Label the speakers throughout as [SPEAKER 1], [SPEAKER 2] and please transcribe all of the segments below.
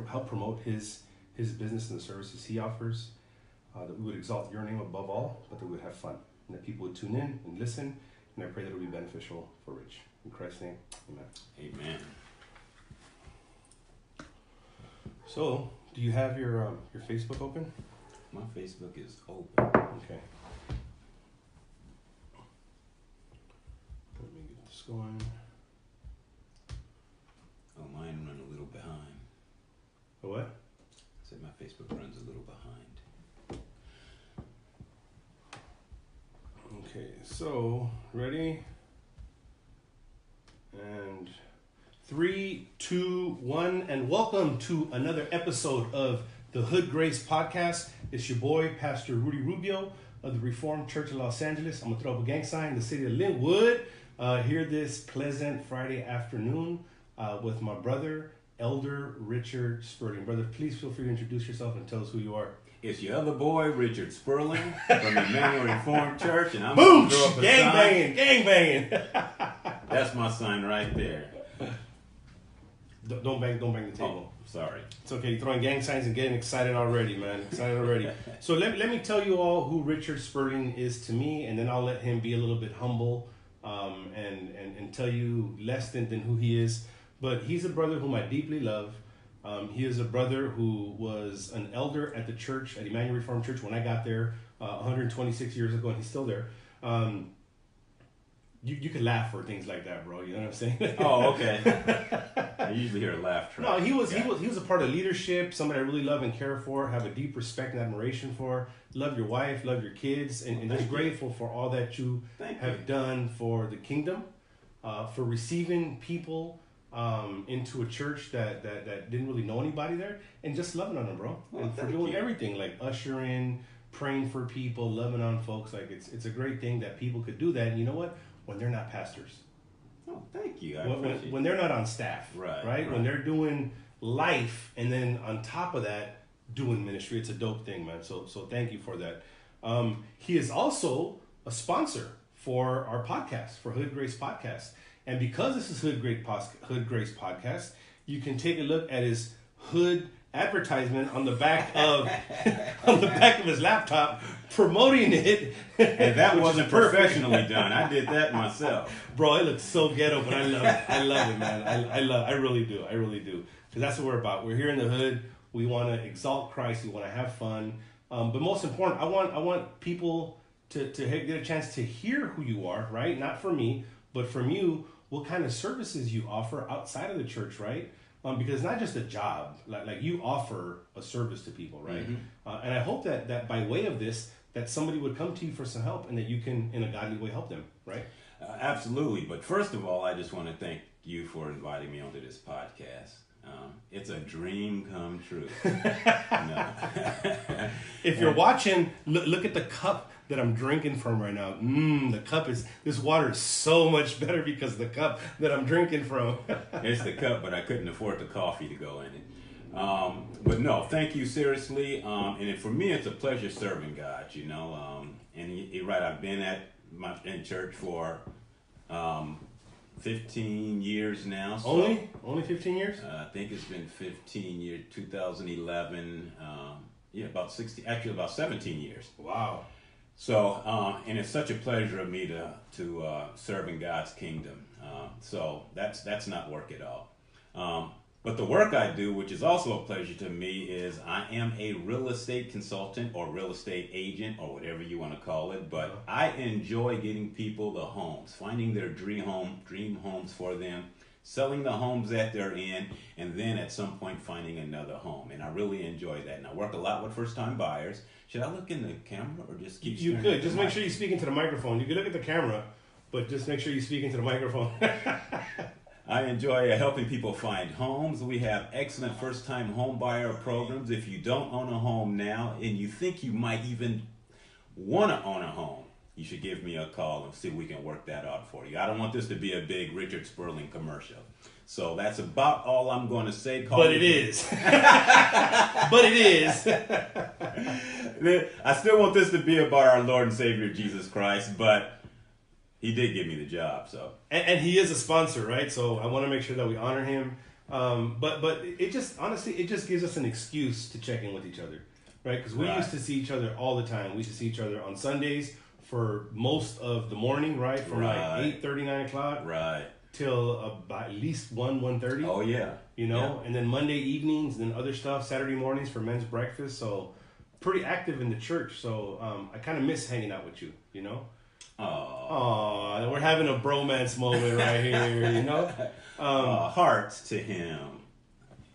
[SPEAKER 1] help promote his business and the services he offers, that we would exalt your name above all, but that we would have fun, and that people would tune in and listen, and I pray that it will be beneficial for Rich. In Christ's name, amen.
[SPEAKER 2] Amen.
[SPEAKER 1] So, do you have your Facebook open?
[SPEAKER 2] My Facebook is open.
[SPEAKER 1] Okay. Let me get this going.
[SPEAKER 2] Oh, mine run a little behind.
[SPEAKER 1] A what?
[SPEAKER 2] I said my Facebook runs a little behind.
[SPEAKER 1] Okay, so ready? And 3, 2, 1, and welcome to another episode of the Hood Grace Podcast. It's your boy, Pastor Rudy Rubio of the Reformed Church of Los Angeles. I'm gonna throw up a gang sign in the city of Linwood. Here this pleasant Friday afternoon with my brother, Elder Richard Spurling. Brother, please feel free to introduce yourself and tell us who you are.
[SPEAKER 2] It's your other boy, Richard Spurling, from Emmanuel Reformed Church, and I'm
[SPEAKER 1] Boom!
[SPEAKER 2] going to throw up a
[SPEAKER 1] Gang
[SPEAKER 2] sign.
[SPEAKER 1] banging, gang banging.
[SPEAKER 2] That's my sign right there.
[SPEAKER 1] Don't bang the table.
[SPEAKER 2] Oh, sorry.
[SPEAKER 1] It's okay. You're throwing gang signs and getting excited already, man. Excited already. So let me tell you all who Richard Spurling is to me, and then I'll let him be a little bit humble and tell you less than who he is. But he's a brother whom I deeply love. He is a brother who was an elder at the church, at Emmanuel Reformed Church, when I got there 126 years ago, and he's still there. You could laugh for things like that, bro. You know what I'm saying?
[SPEAKER 2] Oh, okay. I usually hear a laugh track.
[SPEAKER 1] No, he was a part of leadership, somebody I really love and care for, have a deep respect and admiration for. Love your wife, love your kids, and just grateful for all that you have done for the kingdom, for receiving people into a church that didn't really know anybody there, and just loving on them, bro.
[SPEAKER 2] Well,
[SPEAKER 1] and for doing everything, like ushering, praying for people, loving on folks. Like it's a great thing that people could do that. And you know what? When they're not pastors.
[SPEAKER 2] Oh, thank you.
[SPEAKER 1] When they're not on staff, right? When they're doing life, and then on top of that, doing ministry. It's a dope thing, man. So thank you for that. He is also a sponsor for our podcast, for Hood Grace Podcast. And because this is Hood Grace Podcast, you can take a look at his hood advertisement on the back of his laptop, promoting it.
[SPEAKER 2] And that wasn't professionally done. I did that myself.
[SPEAKER 1] Bro, it looks so ghetto, but I love it. I love it, man. I really do. Because that's what we're about. We're here in the hood. We want to exalt Christ. We want to have fun. But most important, I want people to get a chance to hear who you are, right? Not from me, but from you, what kind of services you offer outside of the church, right? Because it's not just a job. Like you offer a service to people, right? Mm-hmm. And I hope that by way of this, that somebody would come to you for some help, and that you can, in a godly way, help them, right?
[SPEAKER 2] Absolutely. But first of all, I just want to thank you for inviting me onto this podcast. It's a dream come true.
[SPEAKER 1] If you're watching, look at the cup that I'm drinking from right now. This water is so much better because of the cup that I'm drinking from.
[SPEAKER 2] It's the cup, but I couldn't afford the coffee to go in it. But no, thank you, seriously. And for me, it's a pleasure serving God, you know. And you're right, I've been in church for 15 years now. So,
[SPEAKER 1] Only 15 years?
[SPEAKER 2] I think it's been 15 years, 2011. About 17 years.
[SPEAKER 1] Wow.
[SPEAKER 2] So, and it's such a pleasure of me to serve in God's kingdom. So that's not work at all. But the work I do, which is also a pleasure to me, is I am a real estate consultant or real estate agent or whatever you want to call it. But I enjoy getting people the homes, finding their dream homes for them, selling the homes that they're in, and then at some point finding another home. And I really enjoy that. And I work a lot with first-time buyers. Should I look in the camera or just keep
[SPEAKER 1] You could. Just make sure you speak into the microphone. You can look at the camera, but just make sure you speak into the microphone.
[SPEAKER 2] I enjoy helping people find homes. We have excellent first-time home buyer programs. If you don't own a home now and you think you might even want to own a home, you should give me a call and see if we can work that out for you. I don't want this to be a big Richard Spurling commercial. So that's about all I'm going to say.
[SPEAKER 1] But it is. But it is.
[SPEAKER 2] I still want this to be about our Lord and Savior Jesus Christ, but he did give me the job. So
[SPEAKER 1] and he is a sponsor, right? So I want to make sure that we honor him. But it just honestly it just gives us an excuse to check in with each other, right? Because we used to see each other all the time. We used to see each other on Sundays for most of the morning, right? From like 8:30, 9 o'clock,
[SPEAKER 2] right,
[SPEAKER 1] till about at least 1:30.
[SPEAKER 2] Oh yeah,
[SPEAKER 1] you know, and then Monday evenings, and then other stuff. Saturday mornings for men's breakfast. So pretty active in the church. So I kind of miss hanging out with you, you know. Oh, we're having a bromance moment right here, you know.
[SPEAKER 2] Hearts to him.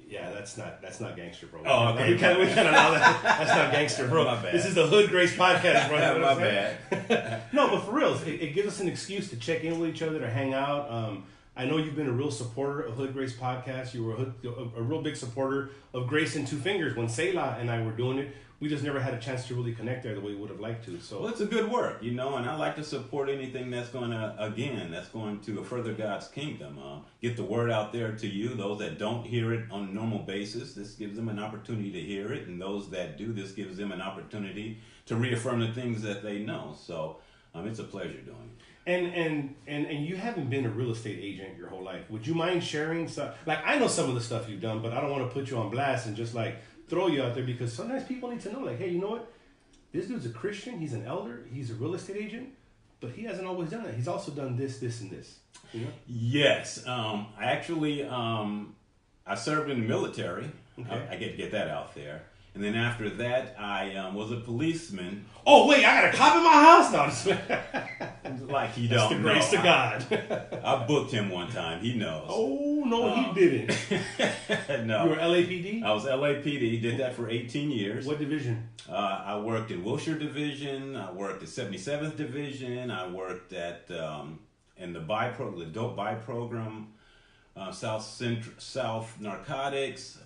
[SPEAKER 1] Yeah, that's not gangster, bro.
[SPEAKER 2] Oh, okay.
[SPEAKER 1] We kind of allow that. That's not gangster, bro.
[SPEAKER 2] My bad.
[SPEAKER 1] This is the Hood Grace podcast, bro.
[SPEAKER 2] My bad.
[SPEAKER 1] No, but for real, it gives us an excuse to check in with each other, to hang out. I know you've been a real supporter of Hood Grace podcast. You were a real big supporter of Grace in Two Fingers when Selah and I were doing it. We just never had a chance to really connect there the way we would have liked to. So,
[SPEAKER 2] well, it's a good work, you know, and I like to support anything that's going to further God's kingdom. Get the word out there to you. Those that don't hear it on a normal basis, this gives them an opportunity to hear it, and those that do, this gives them an opportunity to reaffirm the things that they know. So, it's a pleasure doing it.
[SPEAKER 1] And you haven't been a real estate agent your whole life. Would you mind sharing some? Like, I know some of the stuff you've done, but I don't want to put you on blast and just like throw you out there, because sometimes people need to know, like, hey, you know what? This dude's a Christian. He's an elder. He's a real estate agent, but he hasn't always done it. He's also done this, this, and this. You know?
[SPEAKER 2] Yes. I actually I served in the military. Okay. I get that out there. And then after that, I was a policeman.
[SPEAKER 1] Oh, wait, I got a cop in my house? No, I'm just
[SPEAKER 2] like you don't know.
[SPEAKER 1] That's the grace to
[SPEAKER 2] God. I booked him one time. He knows.
[SPEAKER 1] Oh, no, he didn't.
[SPEAKER 2] No.
[SPEAKER 1] You were LAPD?
[SPEAKER 2] I was LAPD. Did that for 18 years.
[SPEAKER 1] What division?
[SPEAKER 2] I worked in Wilshire Division. I worked at 77th Division. I worked at in the dope buy program. South Narcotics,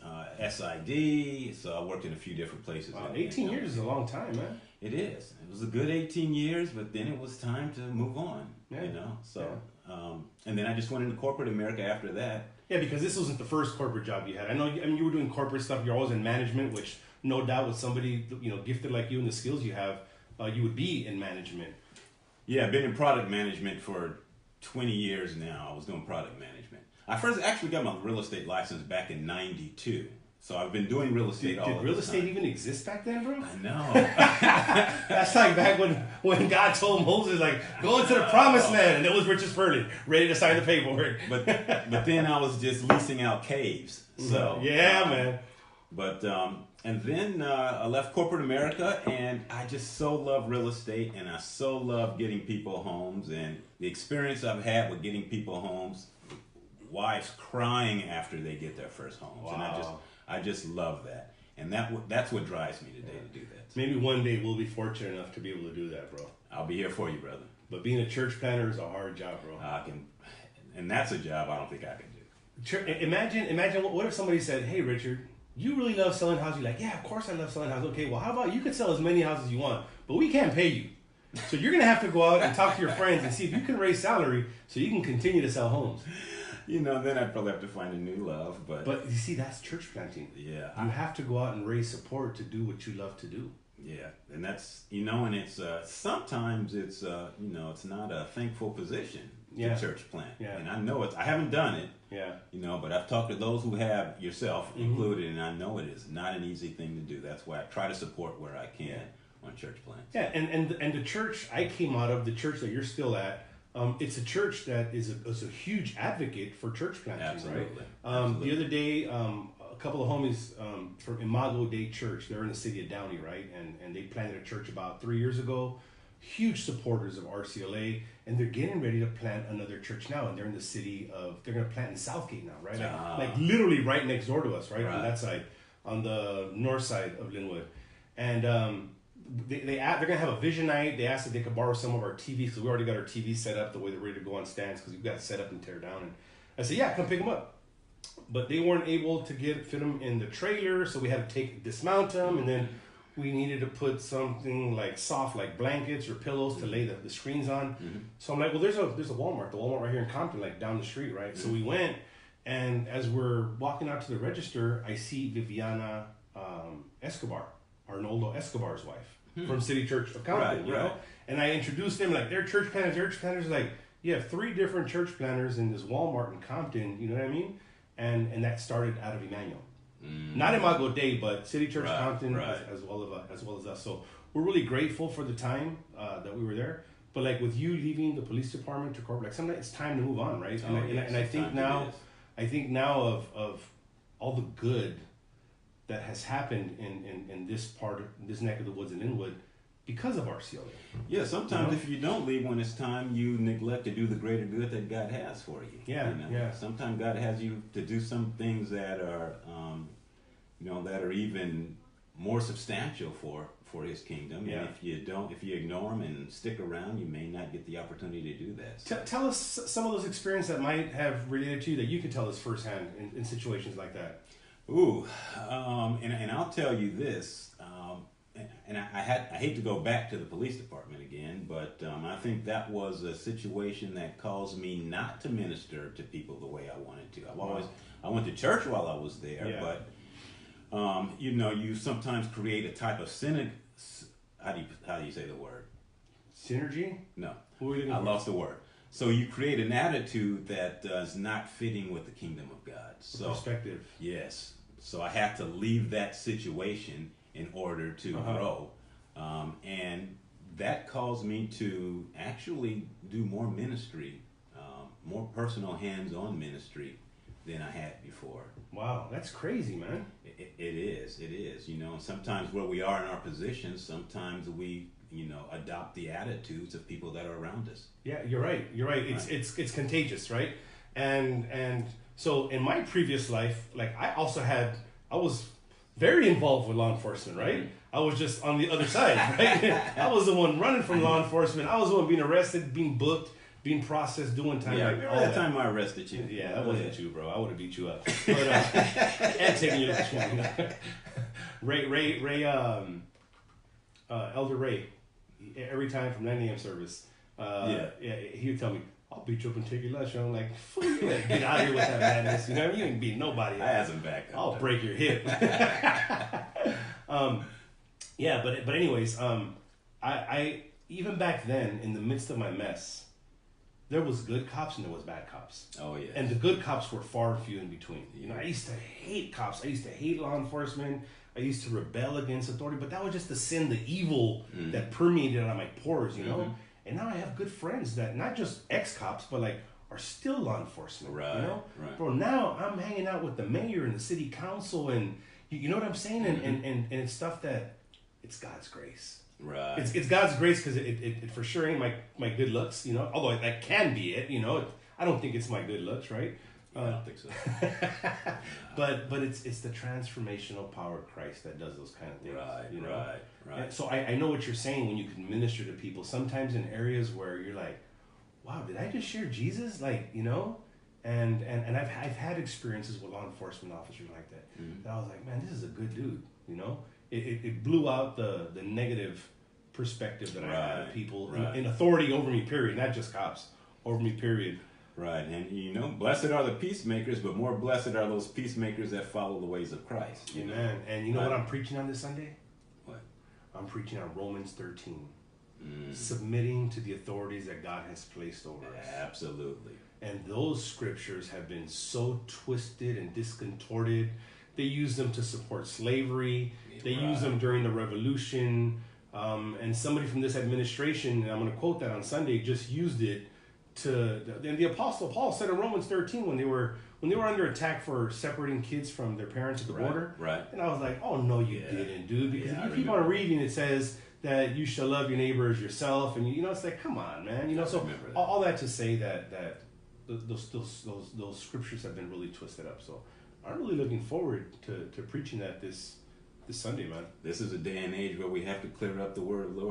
[SPEAKER 2] SID. So I worked in a few different places.
[SPEAKER 1] Wow, 18 years is a long time, man.
[SPEAKER 2] It is. It was a good 18 years, but then it was time to move on. Yeah. You know. So, and then I just went into corporate America after that.
[SPEAKER 1] Yeah, because this wasn't the first corporate job you had. I know. I mean, you were doing corporate stuff. You're always in management, which no doubt with somebody gifted like you and the skills you have, you would be in management.
[SPEAKER 2] Yeah, I've been in product management for 20 years now. I was doing product management. I first actually got my real estate license back in '92, so I've been doing real estate all the time.
[SPEAKER 1] Did real estate even exist back then, bro?
[SPEAKER 2] I know.
[SPEAKER 1] That's like back when God told Moses, like, go into the promised land, and it was Richard Spurling, ready to sign the paperwork.
[SPEAKER 2] But then I was just leasing out caves. So
[SPEAKER 1] yeah, man.
[SPEAKER 2] But and then I left corporate America, and I just so love real estate, and I so love getting people homes, and the experience I've had with getting people homes. Wives crying after they get their first homes. Wow. And I just love that. And that's what drives me today to do that.
[SPEAKER 1] Maybe one day we'll be fortunate enough to be able to do that, bro.
[SPEAKER 2] I'll be here for you, brother.
[SPEAKER 1] But being a church planner is a hard job, bro.
[SPEAKER 2] And that's a job I don't think I can do.
[SPEAKER 1] Imagine what if somebody said, hey, Richard, you really love selling houses? You're like, yeah, of course I love selling houses. Okay, well, how about you could sell as many houses as you want, but we can't pay you. So you're going to have to go out and talk to your friends and see if you can raise salary so you can continue to sell homes.
[SPEAKER 2] You know, then I'd probably have to find a new love, but
[SPEAKER 1] you see, that's church planting.
[SPEAKER 2] Yeah,
[SPEAKER 1] you have to go out and raise support to do what you love to do.
[SPEAKER 2] Yeah, and that's and it's sometimes it's it's not a thankful position to church plant. Yeah, and I know I haven't done it. Yeah, but I've talked to those who have, yourself included, and I know it is not an easy thing to do. That's why I try to support where I can on church plants. Yeah,
[SPEAKER 1] and the church I came out of, the church that you're still at. It's a church that is a huge advocate for church planting.
[SPEAKER 2] Absolutely.
[SPEAKER 1] Right?
[SPEAKER 2] Absolutely.
[SPEAKER 1] The other day, a couple of homies from Imago Dei Church, they're in the city of Downey, right? And they planted a church about 3 years ago. Huge supporters of RCLA, and they're getting ready to plant another church now. And they're in the city they're going to plant in Southgate now, right? Like literally right next door to us, right? On that side, on the north side of Linwood. And they're gonna have a vision night. They asked if they could borrow some of our TVs because we already got our TVs set up the way they're ready to go on stands because we've got to set up and tear down. And I said, yeah, come pick them up. But they weren't able to fit them in the trailer, so we had to dismount them, and then we needed to put something like soft, like blankets or pillows to lay the screens on. Mm-hmm. So I'm like, well, there's a Walmart, the Walmart right here in Compton, like down the street, right? Mm-hmm. So we went, and as we're walking out to the register, I see Viviana Escobar, Arnoldo Escobar's wife. From City Church of Compton, you know? And I introduced them, like, they're church planners. Like, you have 3 different church planners in this Walmart in Compton, you know what I mean? and that started out of Emmanuel. Not Imago Dei, but City Church Compton as well as us. So we're really grateful for the time that we were there. But like with you leaving the police department to corporate, like sometimes it's time to move on, right? And I think now of all the good that has happened in this neck of the woods in Inwood because of RCLA.
[SPEAKER 2] Yeah, sometimes if you don't leave when it's time, you neglect to do the greater good that God has for you.
[SPEAKER 1] Yeah.
[SPEAKER 2] Sometimes God has you to do some things that are, that are even more substantial for His kingdom.
[SPEAKER 1] Yeah.
[SPEAKER 2] And if you ignore them and stick around, you may not get the opportunity to do that. So.
[SPEAKER 1] Tell us some of those experiences that might have related to you that you could tell us firsthand in situations like that.
[SPEAKER 2] Ooh, and I'll tell you this. And I hate to go back to the police department again, but I think that was a situation that caused me not to minister to people the way I wanted to. I went to church while I was there, but you sometimes create a type of how do you say the word?
[SPEAKER 1] Synergy?
[SPEAKER 2] No, I lost the word. So you create an attitude that is not fitting with the kingdom of God. So
[SPEAKER 1] perspective.
[SPEAKER 2] Yes. So I had to leave that situation in order to grow. And that caused me to actually do more ministry, more personal hands-on ministry than I had before.
[SPEAKER 1] Wow, that's crazy, man.
[SPEAKER 2] It is. Sometimes where we are in our positions, sometimes we, adopt the attitudes of people that are around us.
[SPEAKER 1] Yeah, you're right. It's contagious, right? And so in my previous life, like I was very involved with law enforcement, right? I was just on the other side, right? I was the one running from law enforcement. I was the one being arrested, being booked, being processed, doing time.
[SPEAKER 2] Yeah, all that time I arrested you.
[SPEAKER 1] Yeah, that wasn't you, bro. I would have beat you up. But, and taken you to the Ray, Elder Ray, every time from 9 a.m. service, he would tell me, I'll beat you up and take your lunch. And I'm like, fool, you better get out of here with that madness. You ain't beating nobody.
[SPEAKER 2] I asked him back.
[SPEAKER 1] I'll break your hip. But anyways, I even back then, in the midst of my mess, there was good cops and there was bad cops.
[SPEAKER 2] Oh, yeah.
[SPEAKER 1] And the good cops were far and few in between. I used to hate cops. I used to hate law enforcement. I used to rebel against authority. But that was just the sin, the evil that permeated out of my pores, And now I have good friends that not just ex-cops, but like are still law enforcement.
[SPEAKER 2] Right.
[SPEAKER 1] Bro, now I'm hanging out with the mayor and the city council, and you know what I'm saying? And it's stuff that it's God's grace.
[SPEAKER 2] Right.
[SPEAKER 1] It's God's grace because it for sure ain't my good looks, although that can be it, I don't think it's my good looks, right?
[SPEAKER 2] I don't think so.
[SPEAKER 1] But it's the transformational power of Christ that does those kind of things. Right. And so I know what you're saying when you can minister to people. Sometimes in areas where you're like, wow, did I just share Jesus? And I've had experiences with law enforcement officers like that. That I was like, man, this is a good dude. It blew out the negative perspective that I had of people in authority over me, period. Not just cops, over me, period.
[SPEAKER 2] Right, and blessed are the peacemakers, but more blessed are those peacemakers that follow the ways of Christ.
[SPEAKER 1] Amen. And you know what I'm preaching on this Sunday?
[SPEAKER 2] What?
[SPEAKER 1] I'm preaching on Romans 13. Submitting to the authorities that God has placed over us.
[SPEAKER 2] Absolutely.
[SPEAKER 1] And those scriptures have been so twisted and discontorted. They use them to support slavery. They use them during the revolution. And somebody from this administration, and I'm going to quote that on Sunday, just used it and the Apostle Paul said in Romans 13 when they were under attack for separating kids from their parents at the border.
[SPEAKER 2] Right.
[SPEAKER 1] And I was like, oh no, you didn't, dude, because if you keep on reading, it says that you shall love your neighbor as yourself, and it's like, come on, man, so all that to say that those scriptures have been really twisted up. So I'm really looking forward to preaching that this Sunday, man.
[SPEAKER 2] This is a day and age where we have to clear up the word of the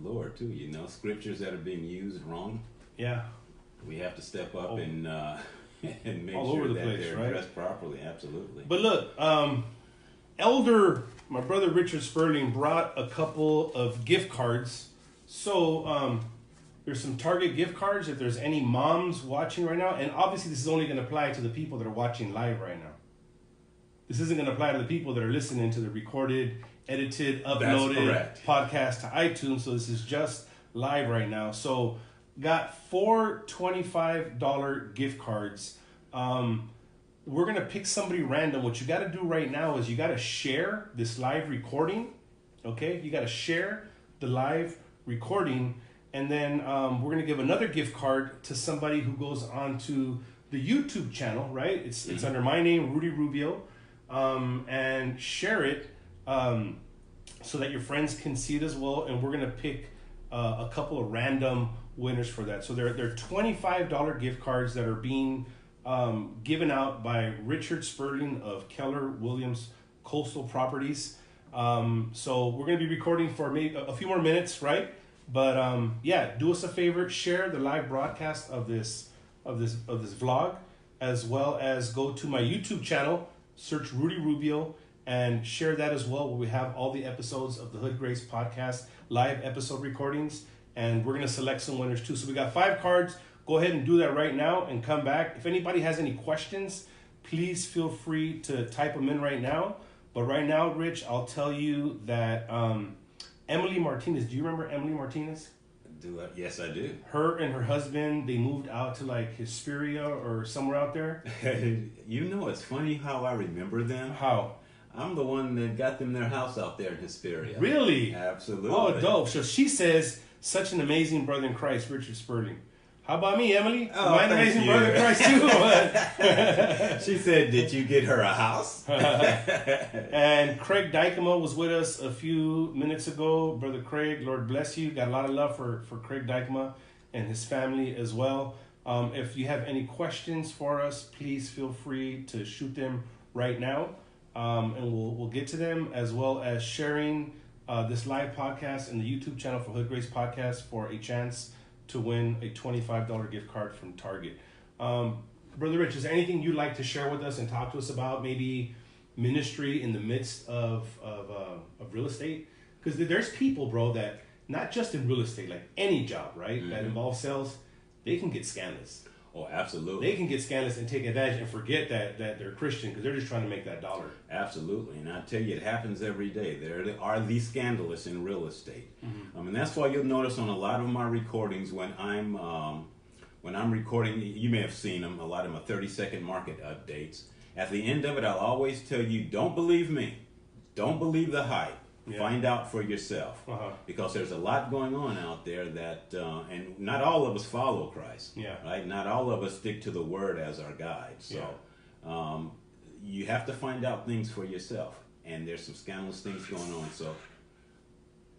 [SPEAKER 2] Lord too. Scriptures that are being used wrong.
[SPEAKER 1] Yeah.
[SPEAKER 2] We have to step up and make
[SPEAKER 1] all
[SPEAKER 2] sure
[SPEAKER 1] over the
[SPEAKER 2] that
[SPEAKER 1] place,
[SPEAKER 2] they're
[SPEAKER 1] right?
[SPEAKER 2] addressed properly. Absolutely.
[SPEAKER 1] But look, my brother Richard Spurling brought a couple of gift cards. So there's some Target gift cards if there's any moms watching right now. And obviously this is only going to apply to the people that are watching live right now. This isn't going to apply to the people that are listening to the recorded, edited, uploaded podcast to iTunes. So this is just live right now. So got 4 $25 gift cards. we're going to pick somebody random. What you got to do right now is you got to share this live recording. Okay? You got to share the live recording. And then we're going to give another gift card to somebody who goes on to the YouTube channel, right? It's under my name, Rudy Rubio. And share it so that your friends can see it as well. And we're going to pick a couple of random winners for that. So they're $25 gift cards that are being given out by Richard Spurling of Keller Williams Coastal Properties. So we're going to be recording for maybe a few more minutes, right? But yeah, do us a favor, share the live broadcast of this vlog, as well as go to my YouTube channel, search Rudy Rubio, and share that as well, where we have all the episodes of the Hood Grace podcast, live episode recordings, and we're going to select some winners too. So we got 5 cards. Go ahead and do that right now and come back. If anybody has any questions, please feel free to type them in right now. But right now, Rich, I'll tell you that Emily Martinez, do you remember Emily Martinez?
[SPEAKER 2] Yes, I do.
[SPEAKER 1] Her and her husband, they moved out to like Hesperia or somewhere out there.
[SPEAKER 2] You know, it's funny how I remember them.
[SPEAKER 1] How?
[SPEAKER 2] I'm the one that got them their house out there in Hesperia.
[SPEAKER 1] Really?
[SPEAKER 2] Absolutely.
[SPEAKER 1] Oh, dope. So she says, such an amazing brother in Christ, Richard Spurling. How about me, Emily?
[SPEAKER 2] Oh,
[SPEAKER 1] Am I an amazing brother in Christ too?
[SPEAKER 2] She said, did you get her a house?
[SPEAKER 1] And Craig Dykema was with us a few minutes ago. Brother Craig, Lord bless you. Got a lot of love for Craig Dykema and his family as well. If you have any questions for us, please feel free to shoot them right now. And we'll get to them, as well as sharing this live podcast and the YouTube channel for Hood Grace Podcast for a chance to win a $25 gift card from Target. Brother Rich, is there anything you'd like to share with us and talk to us about? Maybe ministry in the midst of real estate? Because there's people, bro, that not just in real estate, like any job, right, that involves sales, they can get scandalous.
[SPEAKER 2] Oh, absolutely.
[SPEAKER 1] They can get scandalous and take advantage and forget that they're Christian because they're just trying to make that dollar. Absolutely.
[SPEAKER 2] And I tell you, it happens every day. There are these scandalous in real estate. And that's why you'll notice on a lot of my recordings when I'm recording, you may have seen them, a lot of my 30-second market updates. At the end of it, I'll always tell you, don't believe me. Don't believe the hype. Yeah. Find out for yourself, because there's a lot going on out there that, and not all of us follow Christ, right? Not all of us stick to the Word as our guide. So you have to find out things for yourself, and there's some scandalous things going on. So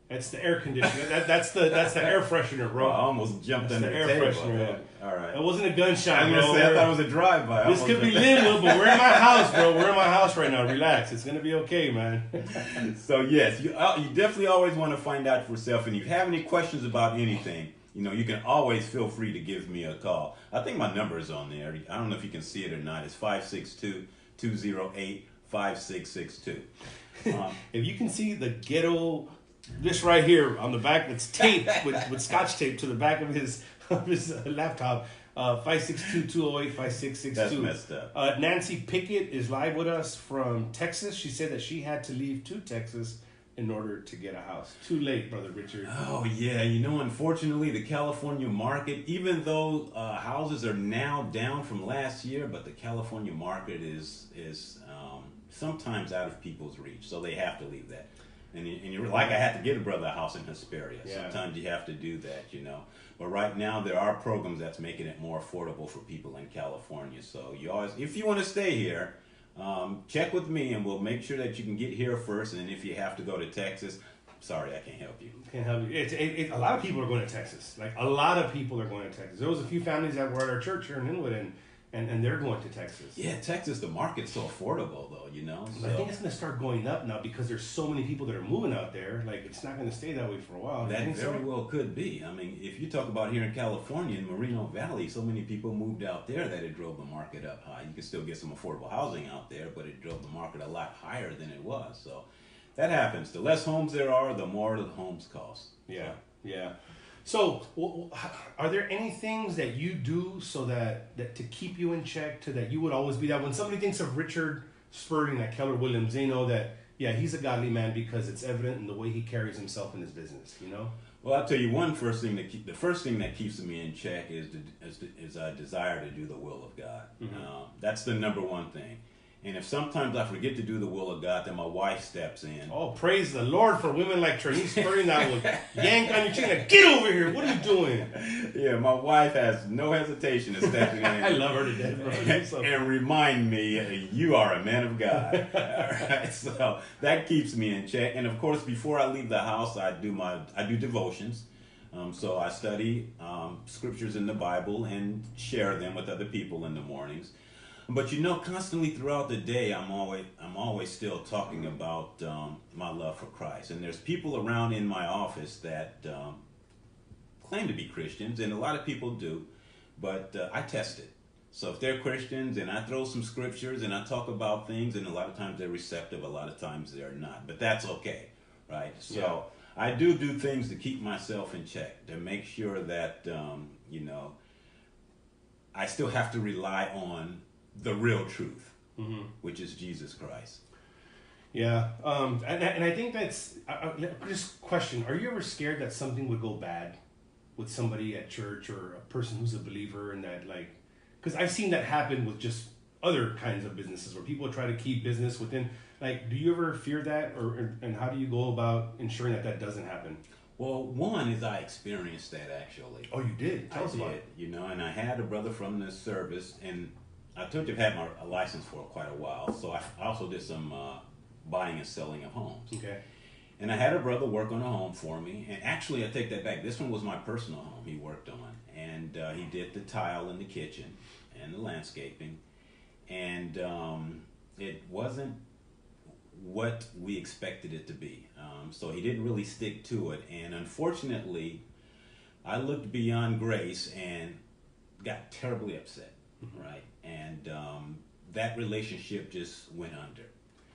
[SPEAKER 1] that's the air conditioner. that's the air freshener, bro.
[SPEAKER 2] I almost jumped on the
[SPEAKER 1] air
[SPEAKER 2] table.
[SPEAKER 1] Freshener.
[SPEAKER 2] All right.
[SPEAKER 1] It wasn't a gunshot,
[SPEAKER 2] I
[SPEAKER 1] bro.
[SPEAKER 2] I thought it was a drive-by.
[SPEAKER 1] This could be Linwood, but we're in my house, bro. We're in my house right now. Relax. It's gonna be okay, man.
[SPEAKER 2] So yes, you definitely always want to find out for yourself. And if you have any questions about anything, you can always feel free to give me a call. I think my number is on there. I don't know if you can see it or not. It's 562-208-5662.
[SPEAKER 1] If you can see the ghetto, this right here on the back, that's taped with scotch tape to the back of his laptop. 562-208-5662.
[SPEAKER 2] That's messed up.
[SPEAKER 1] Nancy Pickett is live with us from Texas. She said that she had to leave to Texas in order to get a house. Too late, Brother Richard.
[SPEAKER 2] Oh yeah, unfortunately the California market, even though houses are now down from last year, but the California market is sometimes out of people's reach, so they have to leave that. And you're like, I had to get a brother a house in Hesperia. Sometimes you have to do that, But right now there are programs that's making it more affordable for people in California. So you always, if you want to stay here, check with me and we'll make sure that you can get here first. And if you have to go to Texas, sorry, I can't help you.
[SPEAKER 1] Can't help you. A lot of people are going to Texas. Like a lot of people are going to Texas. There was a few families that were at our church here in Inwood, and they're going to Texas.
[SPEAKER 2] Yeah, Texas, the market's so affordable, though, So.
[SPEAKER 1] I think it's going to start going up now because there's so many people that are moving out there. Like, it's not going to stay that way for a while.
[SPEAKER 2] That very well could be. I mean, if you talk about here in California, in Moreno Valley, so many people moved out there that it drove the market up high. You can still get some affordable housing out there, but it drove the market a lot higher than it was. So that happens. The less homes there are, the more the homes cost.
[SPEAKER 1] Yeah. So, are there any things that you do so that to keep you in check, to that you would always be that when somebody thinks of Richard Spurling at Keller Williams, they know that yeah, he's a godly man because it's evident in the way he carries himself in his business, you know?
[SPEAKER 2] Well, I'll tell you the first thing that keeps me in check is a desire to do the will of God. That's the number one thing. And if sometimes I forget to do the will of God, then my wife steps in.
[SPEAKER 1] Oh, praise the Lord for women like Trey. Spurling that would yank on your chin like, get over here. What are you doing?
[SPEAKER 2] Yeah, my wife has no hesitation in stepping in.
[SPEAKER 1] I love her to death, bro.
[SPEAKER 2] And remind me, you are a man of God. All right, so that keeps me in check. And of course, before I leave the house, I do devotions. So I study scriptures in the Bible and share them with other people in the mornings. But you know, constantly throughout the day, I'm always still talking about my love for Christ. And there's people around in my office that claim to be Christians, and a lot of people do, but I test it. So if they're Christians and I throw some scriptures and I talk about things, and a lot of times they're receptive, a lot of times they're not. But that's okay, right? So I do things to keep myself in check, to make sure that, you know, I still have to rely on the real truth, which is Jesus Christ.
[SPEAKER 1] Yeah, and I think that's just question. Are you ever scared that something would go bad with somebody at church or a person who's a believer, and that, like, because I've seen that happen with just other kinds of businesses where people try to keep business within. Like, do you ever fear that, and how do you go about ensuring that doesn't happen?
[SPEAKER 2] Well, one is I experienced that actually.
[SPEAKER 1] Oh, you did? Tell us about it.
[SPEAKER 2] You know, and I had a brother from the service, and I told you I've had a license for quite a while, so I also did some buying and selling of homes.
[SPEAKER 1] Okay.
[SPEAKER 2] And I had a brother work on a home for me, and actually I take that back. This one was my personal home he worked on, and he did the tile in the kitchen and the landscaping, and it wasn't what we expected it to be. So he didn't really stick to it, and unfortunately, I looked beyond grace and got terribly upset, right? And that relationship just went under.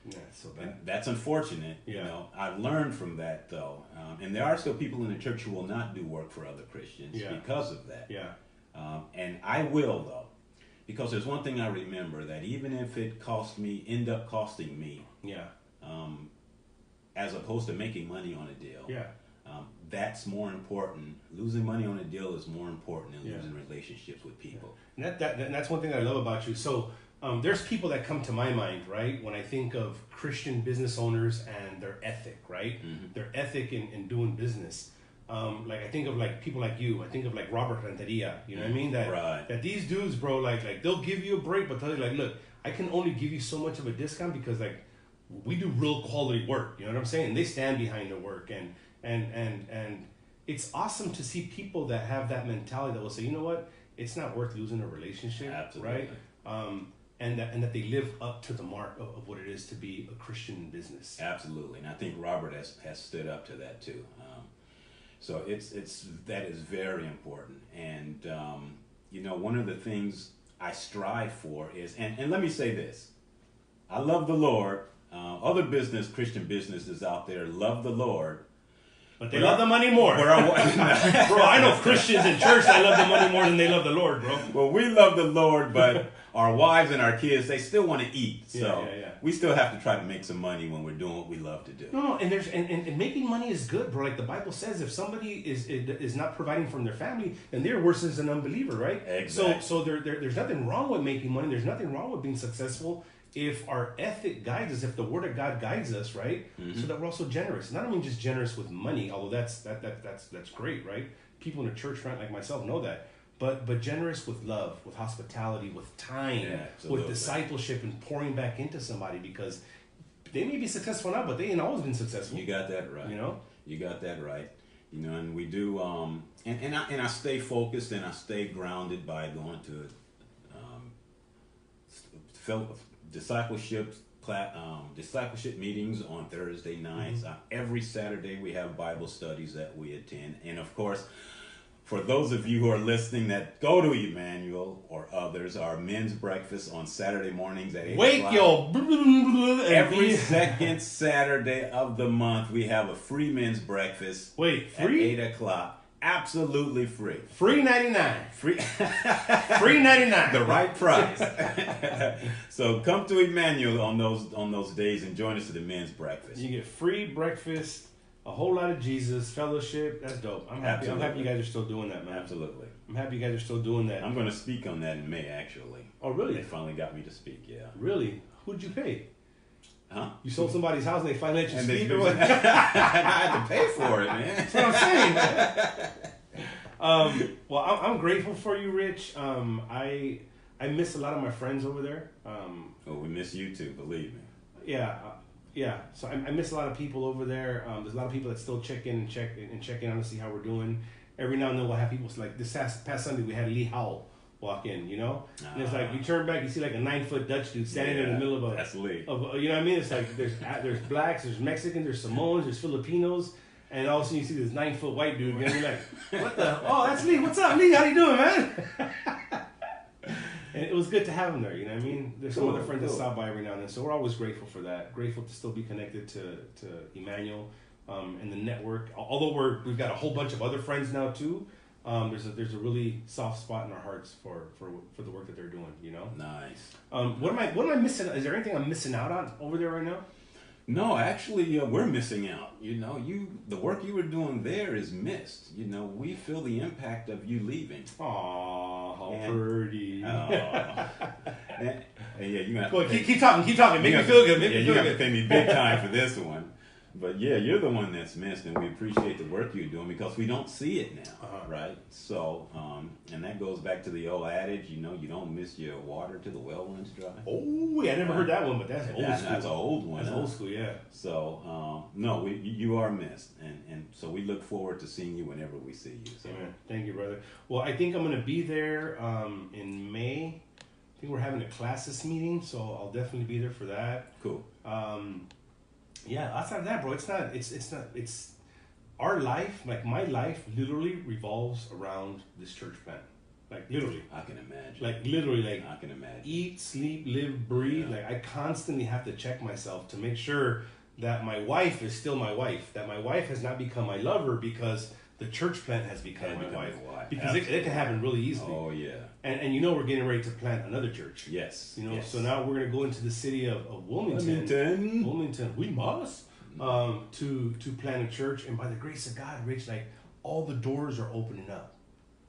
[SPEAKER 1] Yeah, so bad.
[SPEAKER 2] And that's unfortunate.
[SPEAKER 1] Yeah.
[SPEAKER 2] You know, I've learned from that though, and there are still people in the church who will not do work for other Christians because of that.
[SPEAKER 1] Yeah.
[SPEAKER 2] And I will though, because there's one thing I remember, that even if it end up costing me, as opposed to making money on a deal, that's more important. Losing money on a deal is more important than losing relationships with people.
[SPEAKER 1] And that's one thing I love about you. So there's people that come to my mind, right, when I think of Christian business owners and their ethic, right? Their ethic in doing business. Like, I think of like people like you. I think of like Robert Renteria. You know what I mean? That these dudes, bro, like they'll give you a break, but tell you like, look, I can only give you so much of a discount because like we do real quality work. You know what I'm saying? And they stand behind the work, and it's awesome to see people that have that mentality that will say, you know what, it's not worth losing a relationship, right? And that they live up to the mark of what it is to be a Christian in business.
[SPEAKER 2] Absolutely, and I think Robert has stood up to that too. So that is very important, and you know, one of the things I strive for is, and let me say this, I love the Lord. Other Christian businesses out there love the Lord,
[SPEAKER 1] but they love the money more. Bro, I know Christians in church that love the money more than they love the Lord, bro.
[SPEAKER 2] Well, we love the Lord, but our wives and our kids, they still want to eat. So we still have to try to make some money when we're doing what we love to do.
[SPEAKER 1] No, and and making money is good, bro. Like the Bible says, if somebody is not providing from their family, then they're worse as an unbeliever, right?
[SPEAKER 2] Exactly.
[SPEAKER 1] So there's nothing wrong with making money. There's nothing wrong with being successful if our ethic guides us, if the Word of God guides us, right? So that we're also generous. Not only just generous with money, although that's great, right? People in the church, right, like myself, know that. But generous with love, with hospitality, with time, with discipleship, and pouring back into somebody, because they may be successful now, but they ain't always been successful.
[SPEAKER 2] You got that right.
[SPEAKER 1] You know,
[SPEAKER 2] you got that right. You know, and we do. And I stay focused and I stay grounded by going to discipleship meetings on Thursday nights. Every Saturday we have Bible studies that we attend, and of course, for those of you who are listening that go to Emmanuel or others, our men's breakfast on Saturday mornings at 8 o'clock. Every second Saturday of the month, we have a free men's breakfast
[SPEAKER 1] free?
[SPEAKER 2] at 8 o'clock. absolutely free.
[SPEAKER 1] Free 99.
[SPEAKER 2] Free.
[SPEAKER 1] Free 99.
[SPEAKER 2] The right price. So come to Emmanuel on those days and join us at the men's breakfast.
[SPEAKER 1] You get free breakfast, a whole lot of Jesus, fellowship. That's dope. I'm happy.
[SPEAKER 2] Absolutely.
[SPEAKER 1] I'm happy you guys are still doing that, man.
[SPEAKER 2] Absolutely.
[SPEAKER 1] I'm happy you guys are still doing that.
[SPEAKER 2] I'm going to speak on that in May, actually.
[SPEAKER 1] Oh, really?
[SPEAKER 2] They finally got me to speak, yeah.
[SPEAKER 1] Really? Who'd you pay?
[SPEAKER 2] Huh?
[SPEAKER 1] You sold somebody's house and they finally let you
[SPEAKER 2] And
[SPEAKER 1] speak
[SPEAKER 2] they,
[SPEAKER 1] or what?
[SPEAKER 2] I had to pay for it, man.
[SPEAKER 1] That's what I'm saying. Well, I'm grateful for you, Rich. I miss a lot of my friends over there.
[SPEAKER 2] Oh, we miss you too, believe me.
[SPEAKER 1] Yeah. So I miss a lot of people over there. There's a lot of people that still check in on to see how we're doing. Every now and then we'll have people like this past Sunday we had Lee Howell walk in, you know, and it's like you turn back, you see like a 9-foot Dutch dude standing in the middle of a.
[SPEAKER 2] That's Lee.
[SPEAKER 1] You know what I mean? It's like there's blacks, there's Mexicans, there's Samoans, there's Filipinos, and all of a sudden you see this 9-foot white dude, and you're like, what the? Oh, that's Lee. What's up, Lee? How you doing, man? And it was good to have him there. You know what I mean? There's some other friends that stop by every now and then, so we're always grateful for that. Grateful to still be connected to Emmanuel and the network. Although we've got a whole bunch of other friends now too. There's a really soft spot in our hearts for the work that they're doing. You know.
[SPEAKER 2] Nice.
[SPEAKER 1] What am I missing? Is there anything I'm missing out on over there right now?
[SPEAKER 2] No, actually, we're missing out. You know, the work you were doing there is missed. You know, we feel the impact of you leaving.
[SPEAKER 1] Aw, how pretty.
[SPEAKER 2] And yeah, you got.
[SPEAKER 1] Go ahead, keep talking. Make me feel good.
[SPEAKER 2] You got to pay me big time for this one. But yeah, you're the one that's missed, and we appreciate the work you're doing because we don't see it now, right? So, and that goes back to the old adage, you know, you don't miss your water till the well runs dry.
[SPEAKER 1] Oh, yeah, I never heard that one, but that's old school.
[SPEAKER 2] That's an old one.
[SPEAKER 1] That's old school, yeah.
[SPEAKER 2] So, no, you are missed, and so we look forward to seeing you whenever we see you. So.
[SPEAKER 1] Amen. Thank you, brother. Well, I think I'm going to be there in May. I think we're having a classes meeting, so I'll definitely be there for that.
[SPEAKER 2] Cool.
[SPEAKER 1] Yeah, outside of that, bro, it's our life, like my life literally revolves around this church plant. Like literally.
[SPEAKER 2] I can imagine.
[SPEAKER 1] Like literally, like
[SPEAKER 2] I can imagine.
[SPEAKER 1] Eat, sleep, live, breathe. Yeah. Like I constantly have to check myself to make sure that my wife is still my wife, that my wife has not become my lover because the church plant has become my wife. Because it can happen really easily.
[SPEAKER 2] Oh, yeah.
[SPEAKER 1] And you know we're getting ready to plant another church.
[SPEAKER 2] Yes.
[SPEAKER 1] You know,
[SPEAKER 2] yes.
[SPEAKER 1] So now we're going to go into the city of Wilmington. We must. To plant a church. And by the grace of God, Rich, like all the doors are opening up.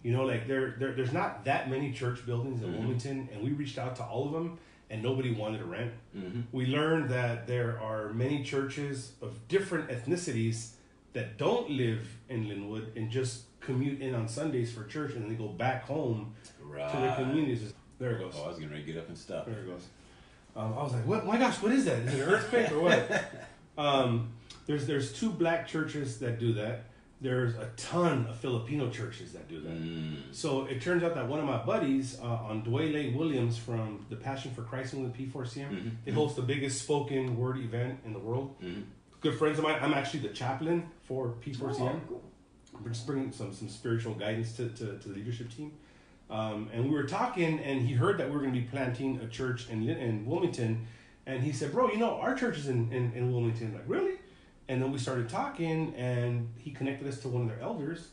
[SPEAKER 1] You know, like there's not that many church buildings in Wilmington. And we reached out to all of them and nobody wanted to rent. Mm-hmm. We learned that there are many churches of different ethnicities that don't live in Linwood and just commute in on Sundays for church and then they go back home to their communities. There it goes.
[SPEAKER 2] Oh, I was getting ready to get up and stop.
[SPEAKER 1] There it goes. I was like, what? My gosh, what is that? Is it an earthquake or what? There's 2 black churches that do that. There's a ton of Filipino churches that do that. So it turns out that one of my buddies on Dwayne Williams from the Passion for Christ and with P4CM, they host the biggest spoken word event in the world. Good friends of mine. I'm actually the chaplain for P4CM. Oh, cool. We're just bringing some spiritual guidance to the leadership team. And we were talking, and he heard that we were going to be planting a church in Wilmington. And he said, bro, you know, our church is in Wilmington. Like, really? And then we started talking, and he connected us to one of their elders.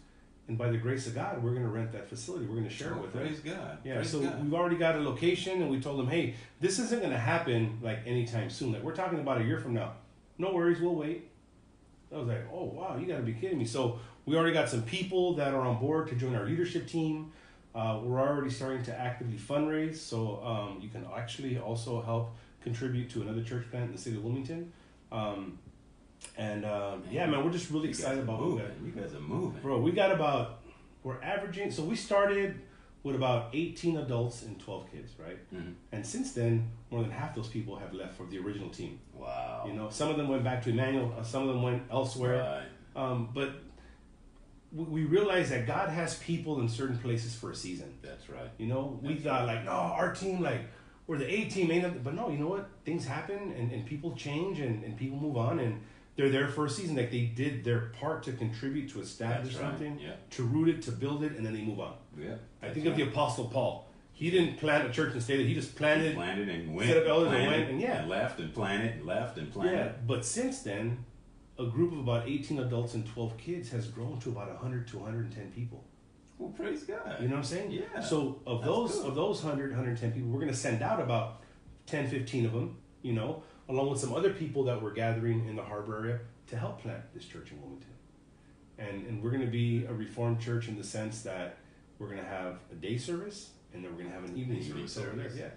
[SPEAKER 1] And by the grace of God, we're going to rent that facility. We're going to share it with them.
[SPEAKER 2] Praise God.
[SPEAKER 1] Yeah,
[SPEAKER 2] praise
[SPEAKER 1] so
[SPEAKER 2] God.
[SPEAKER 1] We've already got a location, and we told them, hey, this isn't going to happen like anytime soon. Like, we're talking about a year from now. No worries, we'll wait. I was like, oh, wow, you got to be kidding me. So we already got some people that are on board to join our leadership team. We're already starting to actively fundraise. So you can actually also help contribute to another church plant in the city of Wilmington. Yeah, man, we're just really excited about
[SPEAKER 2] moving. You guys are moving.
[SPEAKER 1] Bro, we're averaging, so we started with about 18 adults and 12 kids, right? Mm-hmm. And since then, more than half those people have left for the original team.
[SPEAKER 2] Wow.
[SPEAKER 1] You know, some of them went back to Emmanuel, some of them went elsewhere. Right. But we realized that God has people in certain places for a season.
[SPEAKER 2] That's right.
[SPEAKER 1] You know, we thought like, no, our team, like, we're the A team, but no, you know what? Things happen and people change and people move on and they're there for a season. Like they did their part to contribut to establish something, to root it, to build it, and then they move on.
[SPEAKER 2] Yeah.
[SPEAKER 1] I think of the Apostle Paul. He didn't plant a church and stay there. He just planted
[SPEAKER 2] and went,
[SPEAKER 1] set up elders
[SPEAKER 2] planted,
[SPEAKER 1] and went, and
[SPEAKER 2] left and planted, left and planted.
[SPEAKER 1] Yeah, but since then, a group of about 18 adults and 12 kids has grown to about 100 to 110 people.
[SPEAKER 2] Well, praise God.
[SPEAKER 1] You know what I'm saying?
[SPEAKER 2] Yeah.
[SPEAKER 1] So of those 100, 110 people, we're going to send out about 10, 15 of them, you know, along with some other people that we're gathering in the harbor area to help plant this church in Wilmington. And we're going to be a Reformed church in the sense that we're going to have a day service and then we're going to have an evening service over there.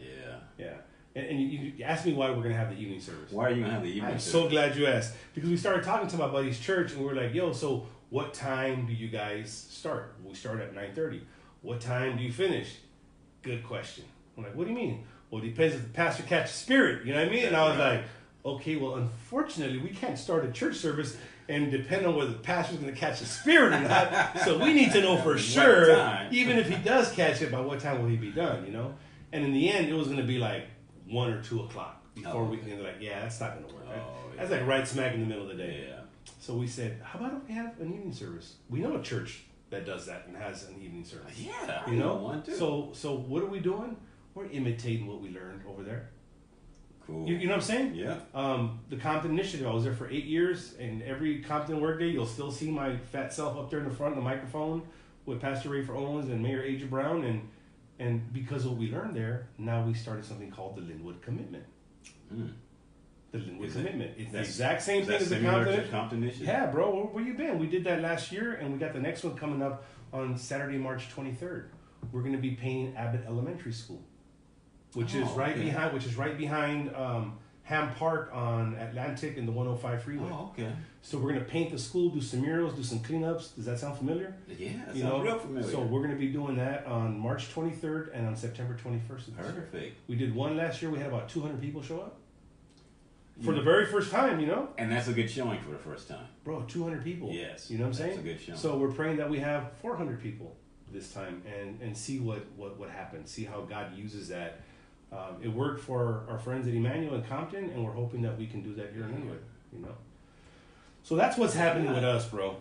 [SPEAKER 1] Yeah. And you asked me why we're going to have the evening service.
[SPEAKER 2] Why are you going to have the evening
[SPEAKER 1] I'm
[SPEAKER 2] service?
[SPEAKER 1] so glad you asked. Because we started talking to my buddy's church and we were like, yo, so what time do you guys start? We start at 9:30. What time do you finish? Good question. I'm like, what do you mean? Well, it depends if the pastor catches spirit. You know what I mean? And I was like, okay, well, unfortunately, we can't start a church service and depend on whether the pastor's going to catch the spirit or not. So we need to know for sure, even if he does catch it, by what time will he be done, you know? And in the end, it was going to be like 1 or 2 o'clock before we can, like, yeah, that's not going to work. That's like right smack in the middle of the day.
[SPEAKER 2] Yeah.
[SPEAKER 1] So we said, how about we have an evening service? We know a church that does that and has an evening service.
[SPEAKER 2] Yeah,
[SPEAKER 1] you know
[SPEAKER 2] one too.
[SPEAKER 1] So what are we doing? We're imitating what we learned over there.
[SPEAKER 2] Cool.
[SPEAKER 1] You know what I'm saying?
[SPEAKER 2] Yeah.
[SPEAKER 1] The Compton Initiative, I was there for 8 years, and every Compton workday, you'll still see my fat self up there in the front of the microphone with Pastor Rayford Owens and Mayor Aja Brown, and because of what we learned there, now we started something called the Linwood Commitment. The Linwood Commitment. It's the exact same thing as the
[SPEAKER 2] Compton Initiative?
[SPEAKER 1] Yeah, bro. Where you been? We did that last year, and we got the next one coming up on Saturday, March 23rd. We're going to be painting Abbott Elementary School, which is right behind Ham Park on Atlantic and the 105 freeway.
[SPEAKER 2] Oh, okay.
[SPEAKER 1] So we're going to paint the school, do some murals, do some cleanups. Does that sound familiar?
[SPEAKER 2] Yeah, that sounds real familiar.
[SPEAKER 1] So we're going to be doing that on March 23rd and on September 21st of this year.
[SPEAKER 2] Perfect.
[SPEAKER 1] We did one last year. We had about 200 people show up. For the very first time, you know?
[SPEAKER 2] And that's a good showing for the first time.
[SPEAKER 1] Bro, 200 people.
[SPEAKER 2] Yes.
[SPEAKER 1] You know what I'm saying?
[SPEAKER 2] That's a good showing.
[SPEAKER 1] So we're praying that we have 400 people this time and see what happens, see how God uses that. It worked for our friends at Emmanuel and Compton, and we're hoping that we can do that here in Linwood, you know? So that's what's happening with us, bro.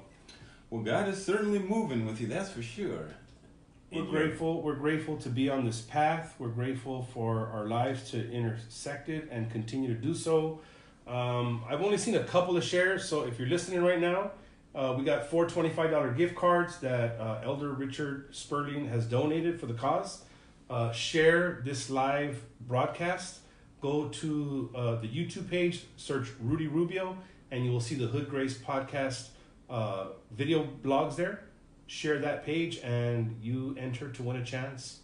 [SPEAKER 2] Well, God is certainly moving with you, that's for sure.
[SPEAKER 1] We're grateful. We're grateful to be on this path. We're grateful for our lives to intersect it and continue to do so. I've only seen a couple of shares, so if you're listening right now, we got 4 $25 gift cards that Elder Richard Spurling has donated for the cause. Share this live broadcast. Go to the YouTube page, search Rudy Rubio, and you will see the Hood Grace podcast video blogs there. Share that page, and you enter to win a chance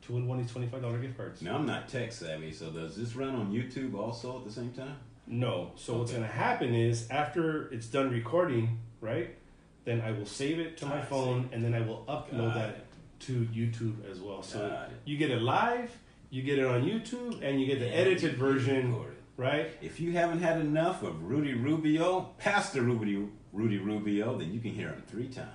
[SPEAKER 1] to win one of these $25 gift cards.
[SPEAKER 2] Now, I'm not tech savvy, so does this run on YouTube also at the same time?
[SPEAKER 1] No. So what's going to happen is after it's done recording, right, then I will save it to my phone, and then I will upload that to YouTube as well. So you get it live, you get it on YouTube, and you get the edited version, right?
[SPEAKER 2] If you haven't had enough of Rudy Rubio, Pastor Rudy Rubio, then you can hear him 3 times.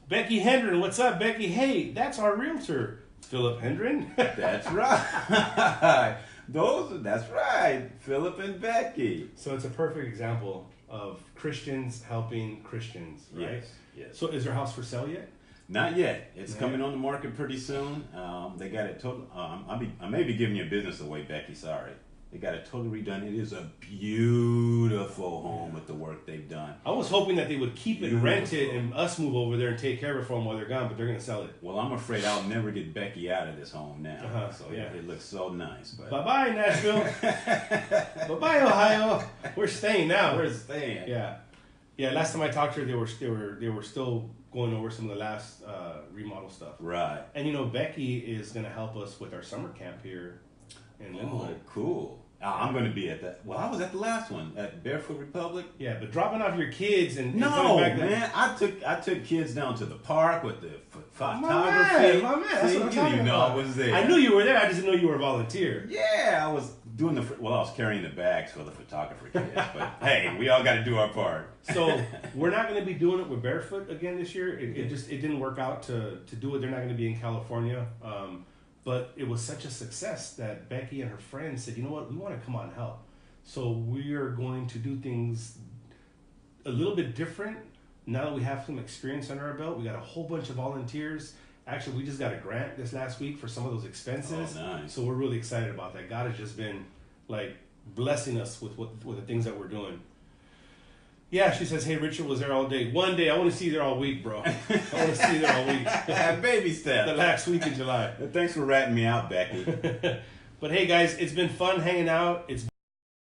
[SPEAKER 1] Becky Hendren, what's up, Becky? Hey, that's our realtor, Philip Hendren.
[SPEAKER 2] That's right. That's right, Philip and Becky.
[SPEAKER 1] So it's a perfect example of Christians helping Christians, right?
[SPEAKER 2] Yes.
[SPEAKER 1] So is their house for sale yet?
[SPEAKER 2] Not yet. It's coming on the market pretty soon. They got it total. I may be giving your business away, Becky. Sorry. They got it totally redone. It is a beautiful home with the work they've done.
[SPEAKER 1] I was hoping that they would keep it rented and us move over there and take care of it for them while they're gone, but they're going to sell it.
[SPEAKER 2] Well, I'm afraid I'll never get Becky out of this home now. It looks so nice. But.
[SPEAKER 1] Bye-bye, Nashville. Bye-bye, Ohio. We're staying now.
[SPEAKER 2] We're staying.
[SPEAKER 1] Yeah. Last time I talked to her, they were still going over some of the last remodel stuff.
[SPEAKER 2] Right.
[SPEAKER 1] And you know, Becky is going to help us with our summer camp here in Linwood.
[SPEAKER 2] Oh, cool. I'm going to be at that. Well, I was at the last one at Barefoot Republic.
[SPEAKER 1] Yeah, but dropping off your kids and
[SPEAKER 2] no,
[SPEAKER 1] coming back
[SPEAKER 2] man. I took kids down to the park with the photography.
[SPEAKER 1] My man. That's what I'm talking about.
[SPEAKER 2] I was there.
[SPEAKER 1] I knew you were there. I just didn't know you were a volunteer.
[SPEAKER 2] Yeah, I was doing I was carrying the bags for the photographer kids. But hey, we all got to do our part.
[SPEAKER 1] So we're not going to be doing it with Barefoot again this year. It didn't work out to do it. They're not going to be in California. But it was such a success that Becky and her friends said, you know what, we want to come out and help. So we are going to do things a little bit different. Now that we have some experience under our belt, we got a whole bunch of volunteers. Actually, we just got a grant this last week for some of those expenses.
[SPEAKER 2] Oh, nice. So
[SPEAKER 1] we're really excited about that. God has just been like blessing us with the things that we're doing. Yeah, she says, hey, Richard was there all day. One day, I want to see you there all week, bro. I want to see you there all week.
[SPEAKER 2] Baby steps.
[SPEAKER 1] The last week of July.
[SPEAKER 2] Thanks for ratting me out, Becky.
[SPEAKER 1] But hey, guys, it's been fun hanging out. It's